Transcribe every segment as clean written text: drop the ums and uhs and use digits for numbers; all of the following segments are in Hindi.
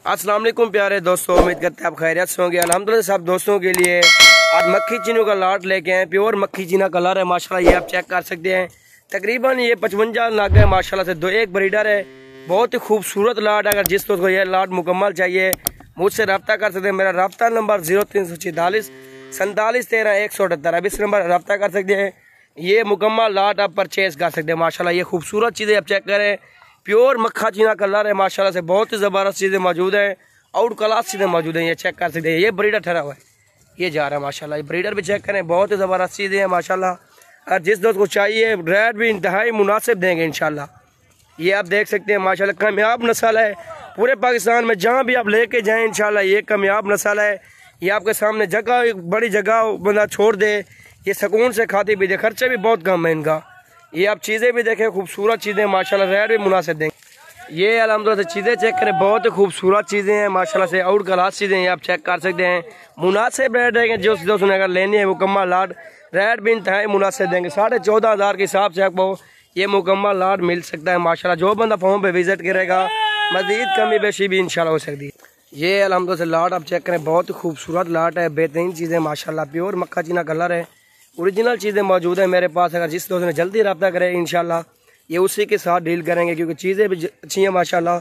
अस्सलाम वालेकुम प्यारे दोस्तों, उम्मीद करते हैं आप खैरियत से होंगे। अल्हम्दुलिल्लाह सब दोस्तों के लिए आज मक्खी चीनों का लाट लेके आए। प्योर मक्खी चीना कलर है माशाल्लाह, ये आप चेक कर सकते हैं। तकरीबन ये 55 नाग है माशाल्लाह से। दो एक ब्रीडर है, बहुत ही खूबसूरत लाट। अगर जिस दोस्त को यह लाट मुकम्मल चाहिए मुझसे रब्ता कर सकते हैं। मेरा रब्ता नंबर 0346 47 13 178। अब इस नंबर रब्ता कर सकते हैं। ये मुकम्मल लाट आप परचेज कर सकते हैं माशाल्लाह। ये खूबसूरत चीज़ें आप चेक करें, प्योर मक्खा चीना कलर है माशाल्लाह से। बहुत ही ज़बरदस्त चीज़ें मौजूद हैं, आउट क्लास चीज़ें मौजूद हैं, ये चेक कर सकते हैं। ये ब्रीडर ठहरा हुआ है, ये जा रहा है माशाल्लाह। ये ब्रीडर भी चेक करें, बहुत ही ज़बरदस्त चीज़ें हैं माशाल्लाह। अगर जिस दोस्त को चाहिए रेट भी इंतहाई मुनासिब देंगे इंशाल्लाह। ये आप देख सकते हैं माशाल्लाह, कामयाब नस्ल है। पूरे पाकिस्तान में जहाँ भी आप लेके जाएँ इंशाल्लाह ये कामयाब नस्ल है। ये आपके सामने जगह, बड़ी जगह बंदा छोड़ दे, ये सुकून से खाती भी दे, खर्चे भी बहुत कम है इनका। ये आप चीज़ें भी देखें, खूबसूरत चीज़ें माशाल्लाह, रेट भी मुनासिब देंगे। ये अल्हम्दुलिल्लाह से चीज़ें चेक करें, बहुत ही खूबसूरत चीज़ें हैं माशाल्लाह से, आउट क्लास चीज़ें हैं, आप चेक कर सकते हैं। मुनासिब रेट देंगे, जो दोस्त ने अगर लेनी है मुकम्मल लाट, रेट भी इंतहाई मुनासिब देंगे। 14,500 के हिसाब से आपको ये मुकम्मल लाट मिल सकता है माशाल्लाह। जो बंदा फॉर्म पे विजिट करेगा मज़ीद कमी बेशी भी इंशाल्लाह हो सकती है। ये अल्हम्दुलिल्लाह से लाट आप चेक करें, बहुत ही खूबसूरत लाट है, बेहतरीन चीज़ें माशाल्लाह। प्योर मक्खा चीना कलर है, ओरिजिनल चीज़ें मौजूद है मेरे पास। अगर जिस दोस्त ने जल्दी रब्ता करे इंशाल्लाह ये उसी के साथ डील करेंगे, क्योंकि चीज़ें भी अच्छी हैं माशाल्लाह,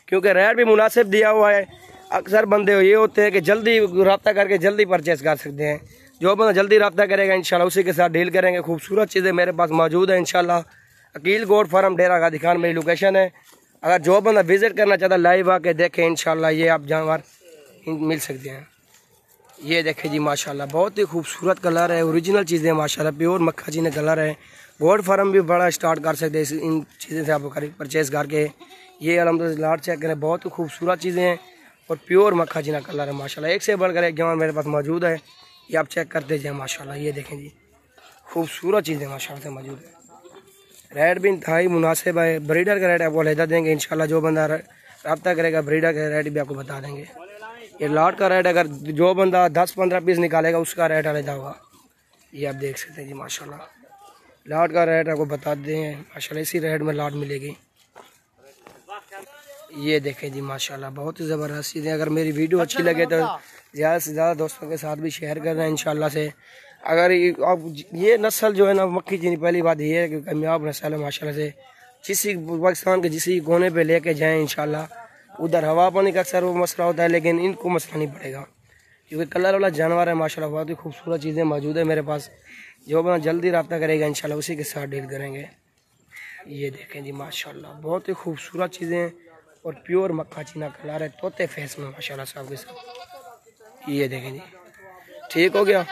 क्योंकि रेट भी मुनासिब दिया हुआ है। अक्सर बंदे ये होते हैं कि जल्दी रब्ता करके जल्दी परचेस कर सकते हैं। जो बंदा जल्दी रब्ता करेगा इंशाल्लाह उसी के साथ डील करेंगे। खूबसूरत चीज़ें मेरे पास मौजूद है इंशाल्लाह। अकील गोट फार्म डेरा गाजी खान मेरी लोकेशन है। अगर जो बंदा विजिट करना चाहता है लाइव आके देखें इंशाल्लाह ये आप जानवर मिल सकते हैं। ये देखें जी माशाल्लाह, बहुत ही खूबसूरत कलर है, ओरिजिनल चीज़ें माशाल्लाह, प्योर मक्खा चीना कलर है। गोट फार्म भी बड़ा स्टार्ट कर सकते हैं इन चीज़ें से आप परचेज करके। ये अल्हम्दुलिल्लाह लाट चेक करें, बहुत ही खूबसूरत चीज़ें हैं और प्योर मक्खा चीना कलर है माशाल्लाह। एक से बढ़कर एक जवान मेरे पास मौजूद है, ये आप चेक करते जाए माशाल्लाह। ये देखें जी, खूबसूरत चीज़ें माशाल्लाह से मौजूद है। रेट भी इंतहाई मुनासिब है। ब्रीडर का रेट आपको अलहदा देंगे इंशाल्लाह। जो बंदा रब्ता करेगा ब्रीडर का रेट भी आपको बता देंगे। ये लाट का रेट अगर जो बंदा 10-15 पीस निकालेगा उसका रेट अलग होगा। ये आप देख सकते हैं जी माशाल्लाह, लाट का रेट आपको बता दें माशाल्लाह, इसी रेट में लाट मिलेगी। ये देखें जी माशाल्लाह, बहुत ही ज़बरदस्त चीज़ें। अगर मेरी वीडियो अच्छी लगे तो ज़्यादा से ज़्यादा दोस्तों के साथ भी शेयर करना है इंशाल्लाह से। अगर आप ये नस्ल जो है ना मक्खी चीनी, पहली बात ये है कि कामयाब नस्ल है माशाल्लाह से। किसी पाकिस्तान के किसी कोने पे लेके जाएँ इंशाल्लाह, उधर हवा पानी का अक्सर वो मसला होता है, लेकिन इनको मसला नहीं पड़ेगा क्योंकि कलर वाला जानवर है माशाल्लाह। बहुत ही खूबसूरत चीज़ें मौजूद है मेरे पास। जो बना जल्दी रब्ता करेगा इंशाल्लाह उसी के साथ डील करेंगे। ये देखें जी माशाल्लाह, बहुत ही खूबसूरत चीज़ें और प्योर मक्खा चीना कलर है, तोते फेस में माशाल्लाह साहब के साथ। ये देखें जी, ठीक हो गया।